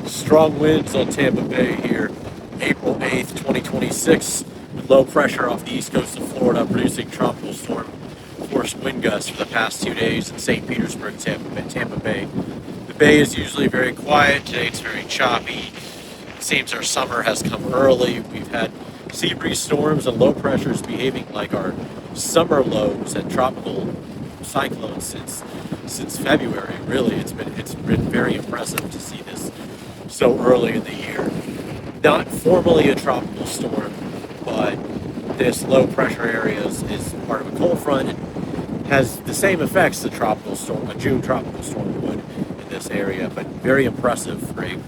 Strong winds on Tampa Bay here, April 8th, 2026, with low pressure off the east coast of Florida, producing tropical storm force wind gusts for the past 2 days in St. Petersburg, Tampa Bay. The bay is usually very quiet. Today it's very choppy. It seems our summer has come early. We've had sea breeze storms and low pressures behaving like our summer lows and tropical cyclones since February. Really, it's been very impressive to see this so early in the year. Not formally a tropical storm, but this low pressure area is part of a cold front and has the same effects a June tropical storm would in this area, but very impressive for April.